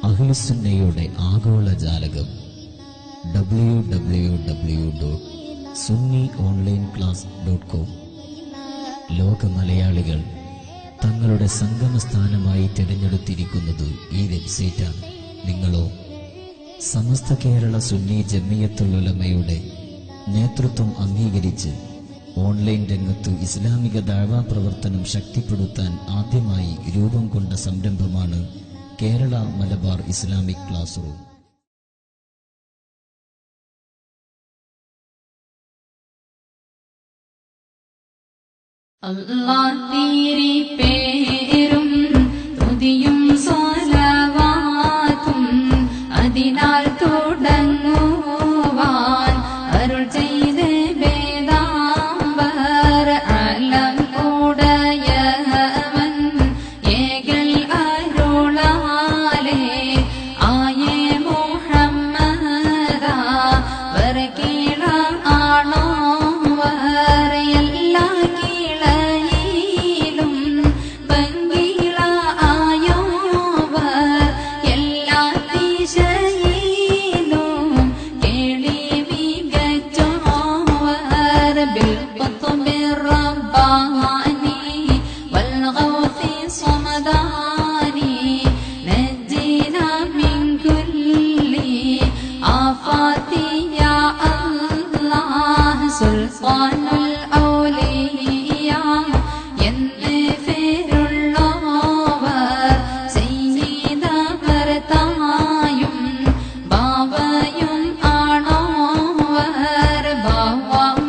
അഹ്ലുസുന്നയുടെ ആഗോള ജാലകം www.sunniOnlineClass.com. ലോക മലയാളികൾ തങ്ങളുടെ സംഗമസ്ഥാനമായി തിരഞ്ഞെടുത്തിരിക്കുന്നത് ഈ വെബ്സൈറ്റാണ്. നിങ്ങളോ? സമസ്ത കേരള സുന്നി ജമിയത്തുൽ ഉലമയുടെ നേതൃത്വം അംഗീകരിച്ച് ഓൺലൈൻ രംഗത്ത് ഇസ്ലാമിക ദഅ്വാ പ്രവർത്തനം ശക്തിപ്പെടുത്താൻ ആദ്യമായി രൂപം കൊണ്ട സംരംഭമാണ് Kerala Malabar Islamic class room. Allah തീരി പേരും തുതിയും സ്വലവാത്തും അതിനാൽ തുടങ്ങുവാൻ അരുൾ ചെയ്ത് വേദാംബർ അലം ഉടയവൻ ഏകൽ അരുളാലേ ആയേ മുഹമ്മദ വർക്കീള ആണോ വരയല്ല സുൽത്താനുൽ ഔലിയ എന്ന് പേരുള്ളവർ സയ്യിദവർ തായും ബാവയും ആണോവർ ബാവമോദുവിന്ന്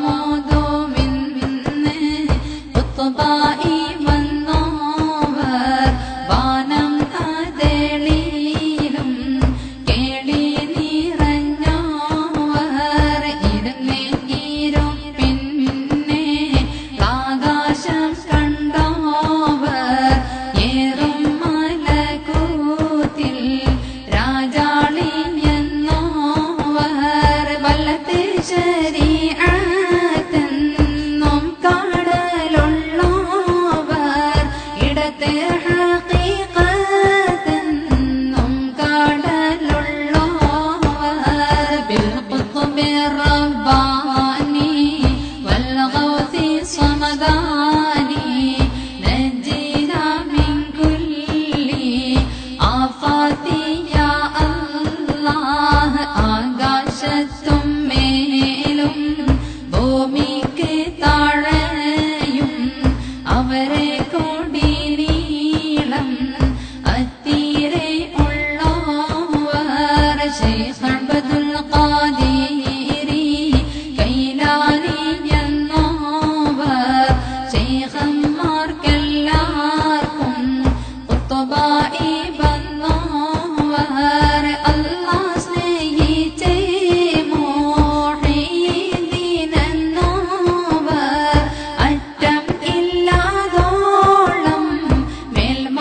കുത്തുബായി വന്നോവർ വാനം അതളിയിലും കേളി നിറഞ്ഞോവർ ഇരുന്നേ ആകാശം കണ്ടോവർ ഏറും മലകൂത്തിൽ രാജാളി എന്നോവർ വല്ലത്തെ ശരീഅത്തെന്നും കാടലുള്ളോവർ ഇടത്തെ ഹഖീഖത്തെന്നും കാടലുള്ളോവർ ബിൽ ഖുത്ബി റബ്ബാനി വൽ ഗൗസി സമദാനി നജ്ജിനാ മിൻ കുല്ലി ആഫാതി യാ അല്ലാഹ് ആകാശത്തും മേലും ഭൂമിക്ക് താഴെയും അവരെ കൊടി നീളം അത്തീരെ ഉള്ളോവർ ശൈഖ് അബ്ദുൽ ഖാദിരി കൈലാനി എന്നോവർ ശൈഖന്മാർക്കെല്ലാവർക്കും ഖുത്ബായി വന്നോവർ അല്ലാഹ് സ്നേഹിച്ചേ മുഹീദ്ദീൻ എന്നോവർ അറ്റം ഇല്ലാതോളം മേൽമ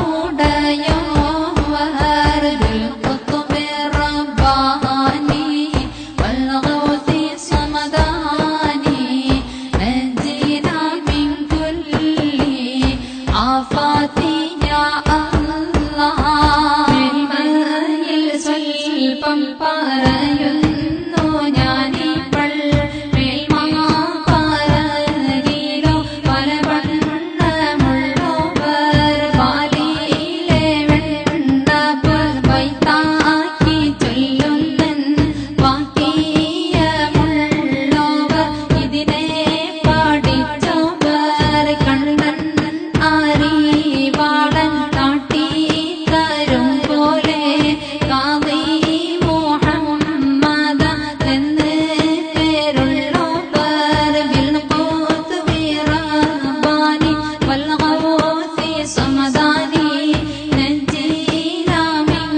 ഉടയോവർ ബിൽ ഖുത്ബി റബ്ബാനി വൽ ഗൗസി സമദാനി നജ്ജിനാ മിൻ കുല്ലി ആഫാതി യാ അല്ലാഹ്. മേൽമയിൽ സ്വൽപ്പം പറയുന്നു ഞാനിപ്പോൾ മേൽമ പറകിലോ പല വണ്ണമുള്ളവർ പാലിയിലെ വെണ്ണ വൈത്താക്കി ചൊല്ലുന്നൻ വാക്കിയമുള്ളവർ ഇതിനെ പാടിച്ചവർ കണ്ണൻ ആരീവാളൻ കാട്ടി തരും പോലെ കാവി മുഹമ്മദ എന്ന് പേരുള്ളവർ ബിൽ ഖുത്ബി റബ്ബാനി വൽ ഗൗസി സമദാനി നജ്ജിനാ മിൻ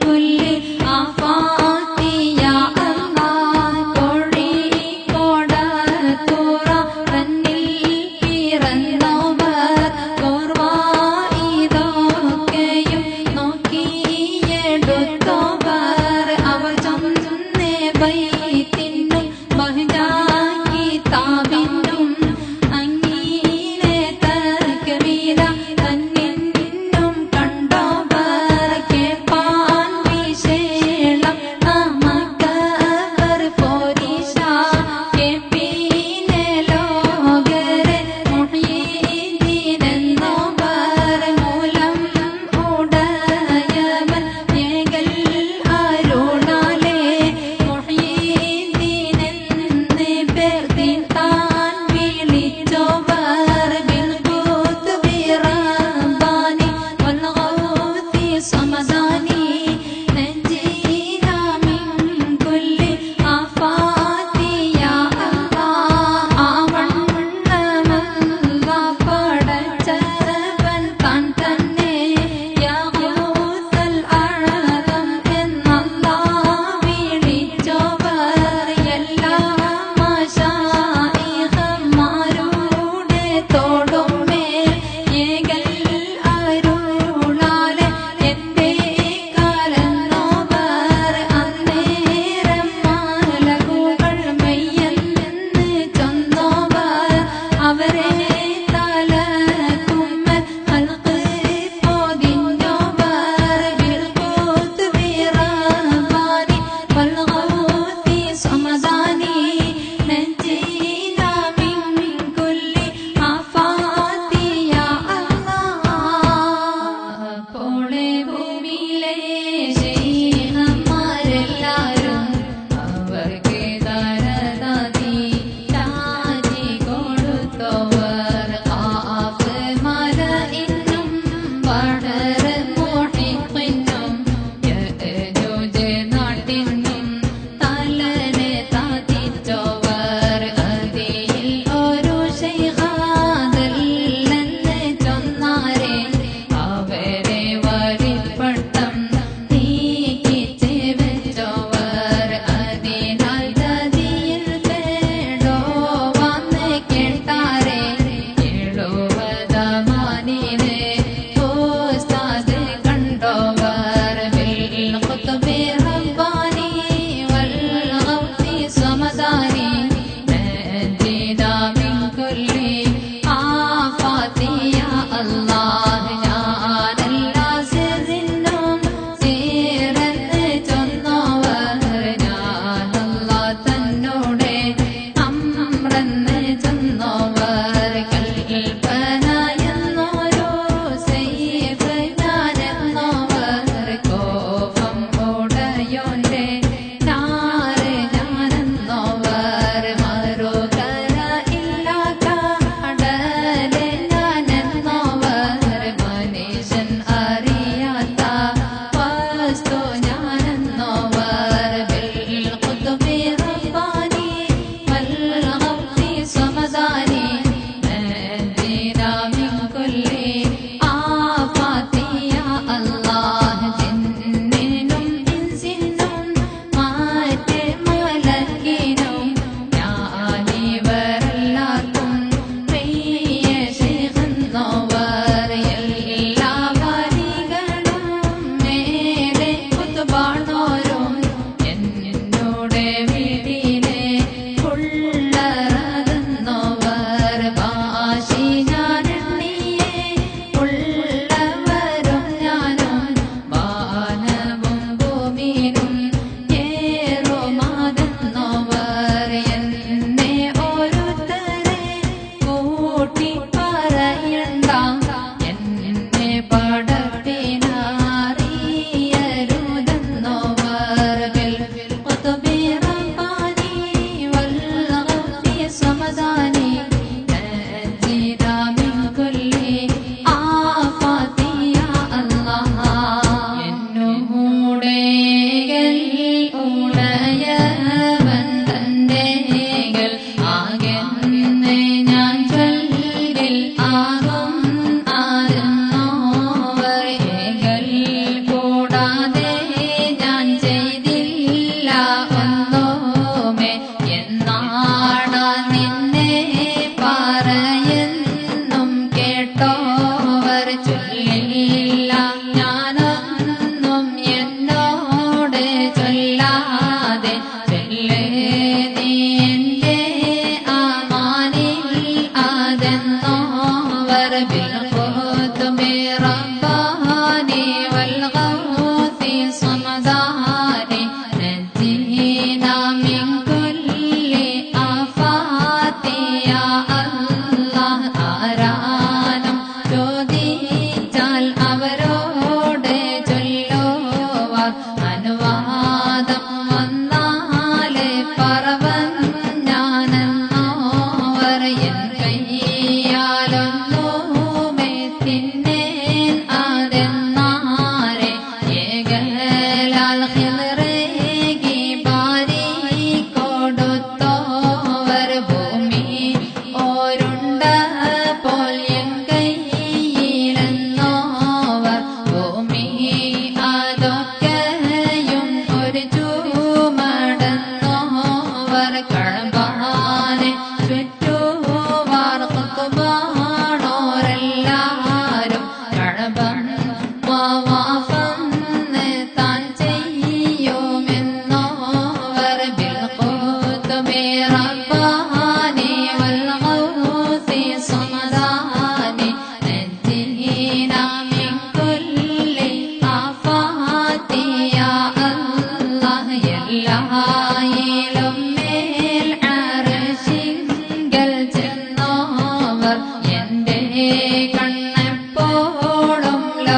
കുല്ലി ആഫാതി യാ അല്ലാഹ്. കോഴിക്കോട് തൂറ തന്നിൽ പിറന്നവർ ഗോർവാ താൻ തന്നെ യാ ഗൗസൽ അഅ്ദം എന്നല്ലാഹ് വിളിച്ചോവർ എല്ലാ മശായിഖന്മാരുടെ തോടുമേൽ ഏകൽ അരുളാലെ എന്റെ കലർന്നോവർ അന്നേരം മലക്കുകൾ മെയ്യെന്ന് ചൊന്നോവർ അവരെ തലക്കുമ്മൽ ഹൽഖ്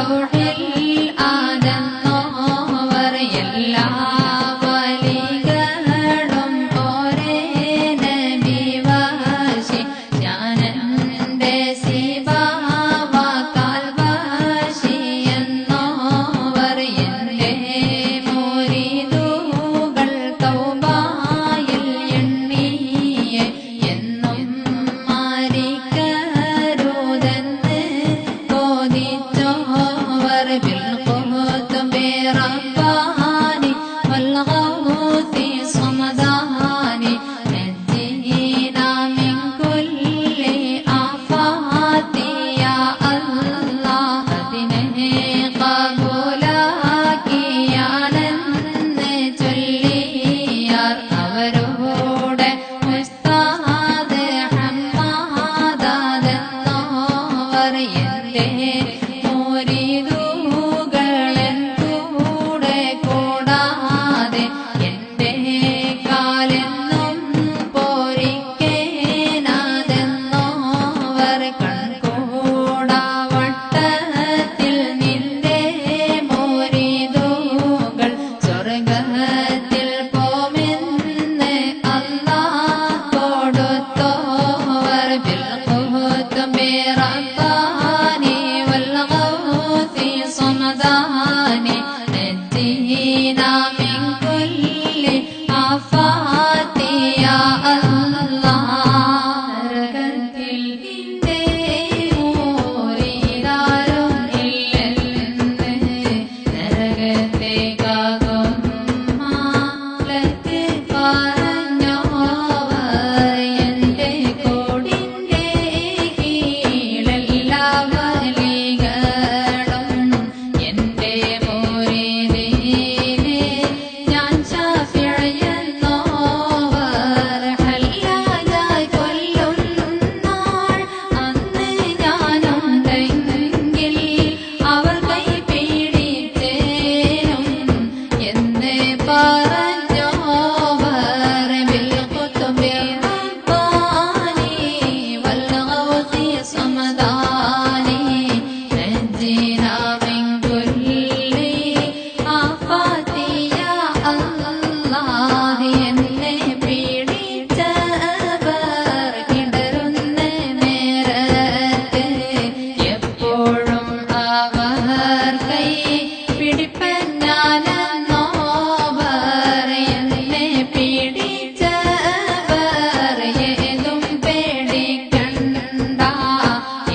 ലൗഹിൽ ആദന്നോവർ എല്ലാ വലികളും ഒരേ നബി വാശി ഞാനെന്റെ സിബാവാക്കാൽ വാശി എന്നോവർ എന്റെ മുരീദുകൾ തൗബായിൽ എണ്ണിയെ എന്നും മാരിക്കരുതെന്ന് ബോധിച്ചോവർ ബിൽഖുതുബി റബ്ബാനി വൽഗൗതി സമദാനി നജ്ജിനാ മിൻ കുല്ലി ആഫാതി യാ അല്ലാഹ് അതിനെ കബൂലാക്കിയാണെന്ന് ചൊല്ലിയാർ അവരോടെ ഉസ്താദ് ഹമ്മാദെന്നോവർ എന്റെ മുരീദുകളൻ കൂടെ കൂടാതെ എന്റെ കാലെന്നും പോരിക്കേനാതെന്നോവർ കൺകൂടാ വട്ടത്തിൽ നിന്റെ മുരീദുകൾ സ്വർഗത്തിൽ പോമെന്ന് അല്ലാഹ് കൊടുത്തോവർ ബിൽഖുതുബി റബ്ബാനി വൽഗൗതി സമദാനി നജ്ജിനാ മിൻ കുല്ലി ആഫാതി യാ അല്ലാഹ് നരകത്തിൽ നിന്റെ മുരീദാരും ഇല്ലെന്ന് നരകത്തേക്കാകും മാലക്ക് പറഞ്ഞോവർ എന്റെ കോടിന്റെ കീഴെല്ലാ വലികളും എന്റെ മുരീദിനെ ഞാൻ ശാഫിഈയെന്നോവർ ഹല്ലാജായി കൊല്ലുന്നാൾ അന്ന് ഞാനുണ്ടെങ്കിൽ അവർ കൈ പിടിച്ചേരും എന്ന് പറഞ്ഞോവർ ബിൽഖുതുബി റബ്ബാനി വൽഗൗതി സമദാനി നജ്ജിനാ മിൻ കുല്ലി ആഫാതി യാ അല്ലാഹ് എന്നെ പിടിച്ചവർ ഇടറുന്ന നേരത്ത് എപ്പോഴും അവർ കൈ പിടിപ്പൻ ഞാനെന്നോവർ എന്നെ പിടിച്ചവർ ഏതും പേടിക്കണ്ട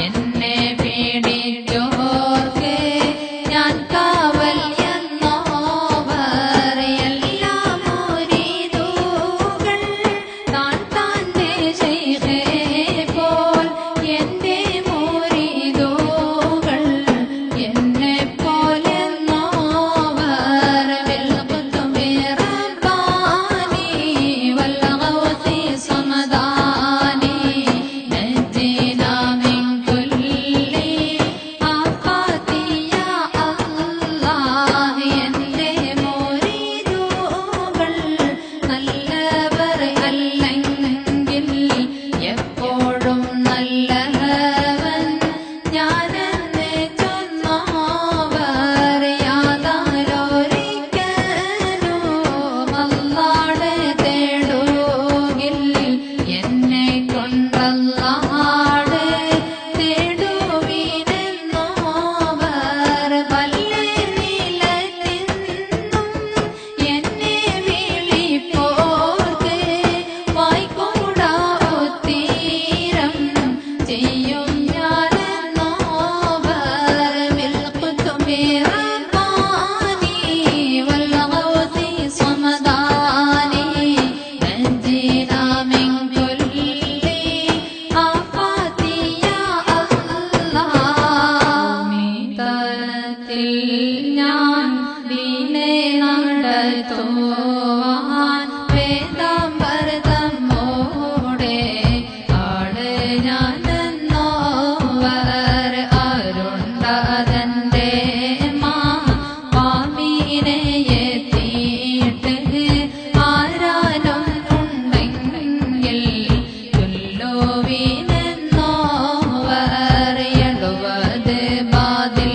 എന്നെ പിടിച്ചോർക്ക് ഞാൻ കാവൽ എന്നോവർ എല്ലാ മുരീദുകൾ താൻ താന്റെ ശൈഖേ പോൽ എന്റെ മുരീദുകൾ എന്നെ പോലെന്നോവർ ബിൽഖുതുബി റബ്ബാനി വൽഗൗതി സമദാനി നജ്ജിനാ മിൻ കുല്ലി ആഫാതി യാ അല്ലാഹ് എന്റെ മുരീദുകൾ നല്ലവർ അല്ലെങ്കിൽ എപ്പോഴും നല്ലവൻ ഞാനെന്ന് ചൊന്നോവർ യാതൊരിക്കലും അല്ലാഹുവെ തേടുകിൽ എന്നെ കൊണ്ടല്ലാഹുവെ തേടുവിനെന്നോവർ വല്ല നിലത്തിന്നും എന്നെ വിളിപ്പോർക്ക് വായ്ക്കൂടാ ഉത്തീരം ചെയ്യും ഞാനെന്നോവർ ബിൽഖുതുബി റബ്ബാനി വൽഗൗതി സമദാനി നജ്ജിനാ മിൻ കുല്ലി ആഫാതി യാ അല്ലാഹ് മീതത്തിൽ ഞാൻ ദീനെ നടത്തുവാൻ വേദാമൃതം മോടെ ആള് ഞാനെന്നോവർ അരുണ്ടതന്റെ പാമീനെ എത്തിയിട്ട് ആരാനും ഉണ്ടെങ്കിൽ തുല്ലോവിനെന്നോവർ 70 ബാതിൽ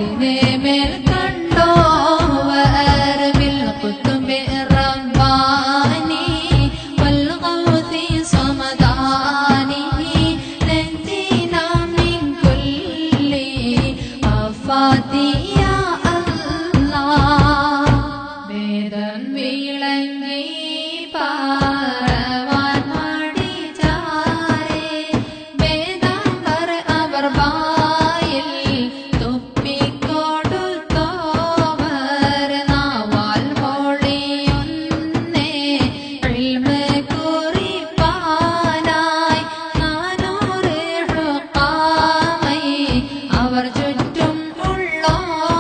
അതിനേമേൽ കണ്ടോവർ ബിൽ ഖുത്ബി റബ്ബാനി വൽ ഗൗസി സമദാനി നജീനാ മിൻ കുല്ലി ആഫാതി യാ അല്ലാഹ്. വേദം വിളങ്ങി പാറവാൻ മടിച്ചാരെ വേദാംബർ അവർ വായിൽ തുപ്പിക്കൊടുത്തോവർ നാവാൽ മൊഴിയൊന്നേ ഇൽമ് കുറിപ്പാനായി 400 ഹുക്കാമൈ അവർ ചുറ്റും ഉള്ളോർ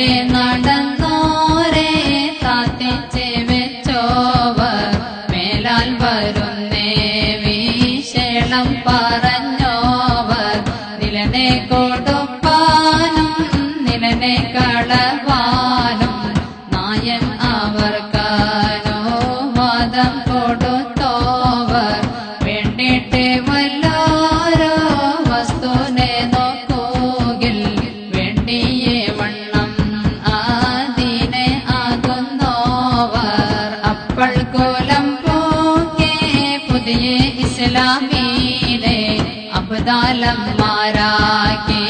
മേലെ നടന്നോരെ താത്തിച്ച് വെച്ചോവർ മേലാൽ വരുന്നേ വിശേഷം പറഞ്ഞോവർ നിലനെ കൊടുപ്പാനും നിലനെ കളവാനും നായൻ അവർക്കാനോ വാദം കൊടുത്തോവർ വേണ്ടിട്ട് വല്ലോരോ വസ്തുനെ നോക്കൂകിൽ വേണ്ടിയേ വണ്ണം ആദിനെ ആകുന്നോവർ അപ്പോൾ കോലം പോകെ പുതിയ ഇസ്ലാമിലെ അബ്ദാലന്മാരാക്കി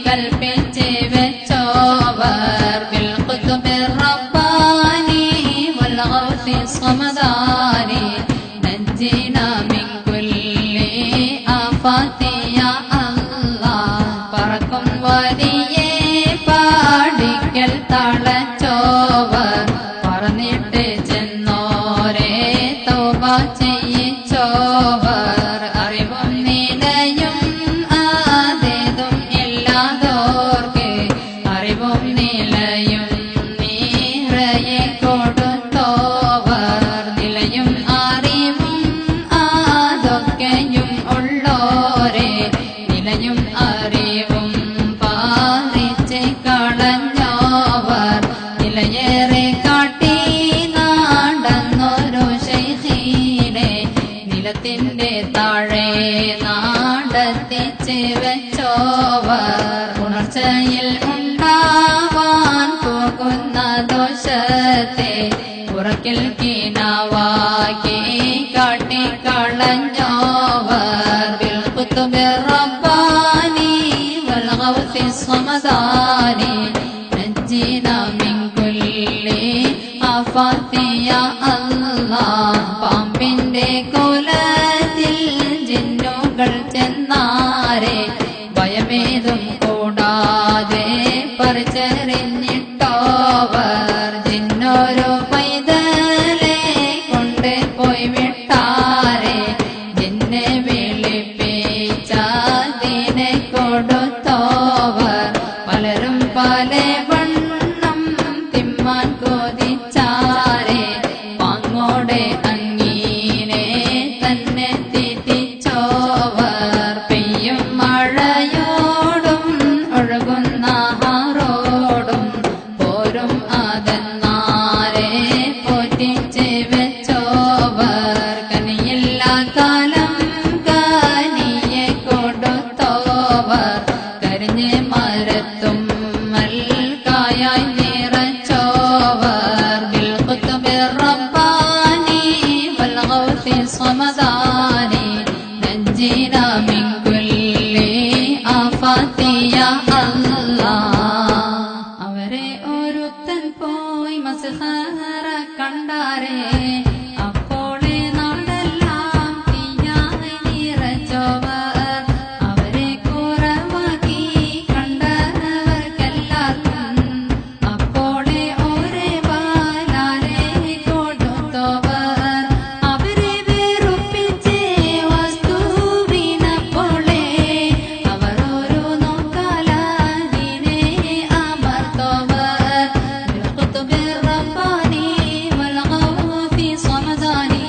കൽപ്പിച്ച് വെച്ചോവർ ബിൽ ഖുതുബിർ റബ്ബാനി വൽ ഗൗസി സമദാനി നജ്ജിനാ മിൻ കുല്ലി ആഫാതി യാ അല്ലാഹ് പറക്കും വലിയേ പാടിക്കൽ തളച്ചോവർ പറഞ്ഞിട്ട് ചെന്നോരെ തൗബ ചെയ്യിച്ചോവർ അറിവും നിലയും ആദേതും ഇല്ലാതോർക്ക് അറിവും നിലയും നീറയെ കൊടുത്തോവർ നിലയും അറിവും അതൊക്കെയും ഉള്ളോരെ നിലയും അറിവും പാറിച്ച് കളഞ്ഞോവർ നിലയേറെ കാട്ടി നാടന്നൊരു ശൈഖീനെ നിലത്തിന്റെ താഴെ നാടത്തിച്ച് വെച്ചോവർ ഉണർച്ചയിൽ ഉണ്ടാവാൻ പോകുന്ന ദോഷത്തെ ഉറക്കിൽ കിനാവാക്കി കാട്ടിക്കളഞ്ഞോവർ ബിൽ ഖുതുബിർ റബ്ബാനി വൽ ഗൗസി സമദാനി നജ്ജിനാ മിൻ കുല്ലി ആഫാതി യാ അല്ലാഹ് പാമ്പിന്റെ കോലത്തിൽ ജിന്നുകൾ ചെന്നാരെ ഭയമേതും കൂടാതെ പറിച്ചെറിഞ്ഞിട്ടോവർ ജിന്നോരോ പൈതലെ കൊണ്ട് പോയി വിട്ടാരെ ജിന്നെ വിളിപ്പിച്ചതിനെ കൊടുത്തോവർ പലരും പല വണ്ണം തിമ്മാൻ കൊതിച്ചാരെ പാങ്ങോടെ അങ്ങീനെ തന്നെ തിരിച്ചോവർ പെയ്യും മഴയോടും ഒഴുകുന്ന ഹാറോടും പോരും അതെന്നാരെ പോറ്റിച്ച് വെച്ചോവർ കനിയില്ല കാലം കനിയെ കൊടുത്തോവർ കരിഞ്ഞ് മരത്തും മൽക്കായായി നിറച്ചോവർ ബിൽ ഖുതുബിർ റബ്ബാനി വൽ ഗൗസി സമദാനി നജ്ജിനാ മിൻ കുല്ലി ആഫാതി യാ അല്ലാഹ് അവരെ ഒരുത്തൻ പോയി മസ്ഹറ കണ്ടാരേ അപ്പോളെ നാടെല്ലാം തീയായി നിറച്ചോവർ അവരെ കുറവാക്കി കണ്ടവർക്കെല്ലാവർക്കും അപ്പോളെ ഒരേ ബാലാലെ കൊടുത്തോവർ അവരെ വെറുപ്പിച്ച് വസ്തുവിനപ്പോളെ അവർ ഒരു നോക്കാലതിനെ അമർത്തോവർ ബിൽ ഖുതുബിർ റബ്ബാനി വൽ ഗൗസി സമദാനി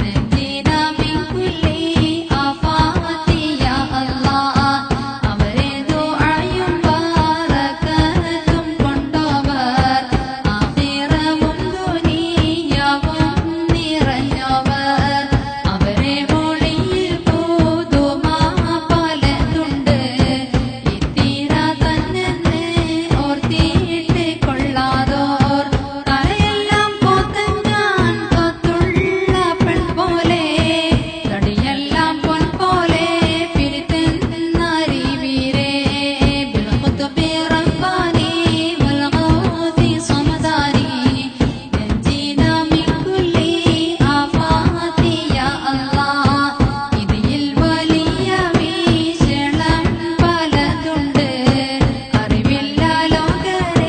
നജ്ജിനാ മിൻ കുല്ലി ആഫാതി യാ അല്ലാഹ് അവരെ ദുആയും ബറകത്തും കൊണ്ടോവർ ആഖിറവും ദുനിയാവും നിറഞ്ഞോവർ അവരെ മൊഴിയിൽ പുതുമ പലതുണ്ട് ഇത്തീര തന്നെ ഓർത്തിയിട്ട് കൊള്ളാതോർ തലയെല്ലാം പോത്തഞ്ഞാൻ കൊത്തുള്ള പെൺ പോലെ തടിയെല്ലാം പൊൻ പോലെ പിരിത്തെന്നറിവീരേ ബിൽ ഖുതുബിർ റബ്ബാനി വൽ ഗൗസി സമദാനി നജ്ജിനാ മിൻ കുല്ലി ആഫാതി യാ അല്ലാഹ് ഇതിൽ വലിയ വീക്ഷണം പലതുണ്ട് അറിവില്ല ലോകരെ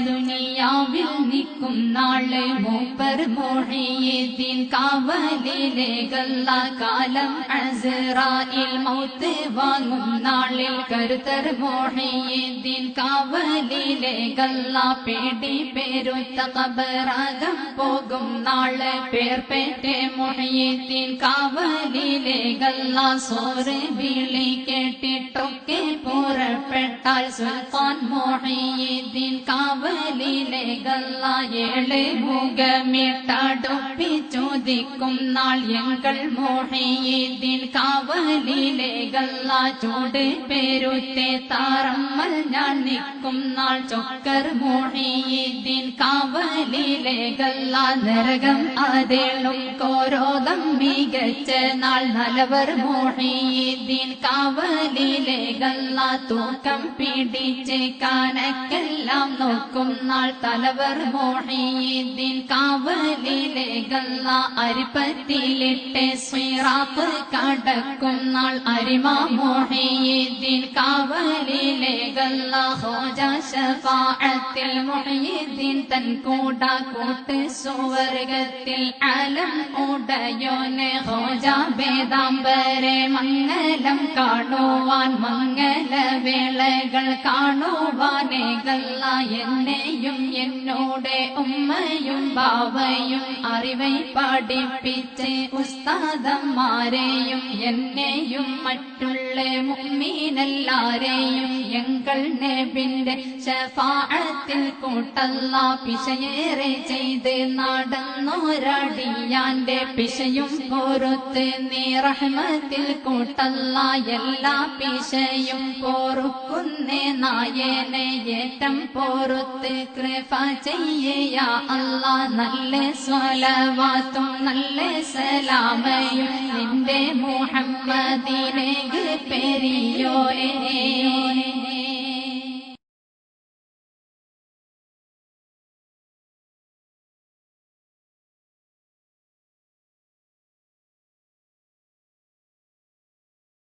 ദുനിയാവിൽ നിൽക്കും നാളെ മൂപ്പർ മുഹയ്യിദ്ദീൻ കാവലിലെ ഗല്ല കാലം അസ്റായിൽ മൗത്ത് വാങ്ങും നാളിൽ കരുതർ മുഹയ്യിദ്ദീൻ കാവലിലെ ഗല്ല പേടി പേരുത്ത ഖബറകം പോകും നാളെ പേർ പേറ്റെ മുഹയ്യിദ്ദീൻ കാവലിലെ ഗല്ല സോറ് വിളി കേട്ടിട്ടൊക്കെ പുറപ്പെട്ടാൽ സുൽത്താൻ മുഹയ്യിദ്ദീൻ കാവലിലെ ഗല്ല ഏഴ് മുഖമിട്ടടുപ്പി ചോദിക്കും നാൾ എങ്കൾ മുഹയ്യിദ്ദീൻ കാവലിലെ ഗല്ല ചൂട് പേരുത്തെ താറമ്മൽ ഞാൻ നിൽക്കും നാൾ ചൊക്കർ മുഹയ്യിദ്ദീൻ കാവലിലെ ഗല്ല നരകം അതേളും കോരോദം മികച്ച നാൾ നലവർ മുഹയ്യിദ്ദീൻ കാവലിലെ ഗല്ല തൂക്കം പിടിച്ച് കാനക്കെല്ലാം നോക്കും നാൾ തലവർ മുഹയ്യിദ്ദീൻ കാവലിലെ ഗല്ല അരിപ്പത്തിലിട്ട് സിറാത്ത് കടക്കും നാൾ അരിമ മുഹയ്യിദ്ദീൻ കാവലിലെ ഗല്ല ഹോജ ശഫാഅത്തിൽ മുഹയ്യിദ്ദീൻ തൻ കൂടാ കൂട്ട് സുവർഗത്തിൽ അലം ഉടയോനെ ഹോജ വേദാംബരെ മംഗലം കാണുവാൻ മംഗലവേളകൾ കാണുവാനേ ഗല്ല എന്നെയും എന്നോട് ഉമ്മയും ബാവയും അറിവൈ പഠിപ്പിച്ച് ഉസ്താദന്മാരെയും എന്നെയും മറ്റുള്ള മുഅ്മിനെല്ലാരെയും എങ്കൾ നബിന്റെ ശഫാഅത്തിൽ കൂട്ടല്ല പിശയേറെ ചെയ്ത് നടന്നൊരടിയാന്റെ പിശയും പൊറുത്ത് നീ റഹ്മത്തിൽ കൂട്ടല്ല എല്ലാ പിശയും പൊറുക്കുന്നേ നായനെ ഏറ്റം പൊറുത്ത് കൃപ ചെയ്യ അല്ലാ നല്ല സ്വലവാത്തും നല്ല സലാമയും നിന്റെ മുഹമ്മദിനെ പെരിയോരെ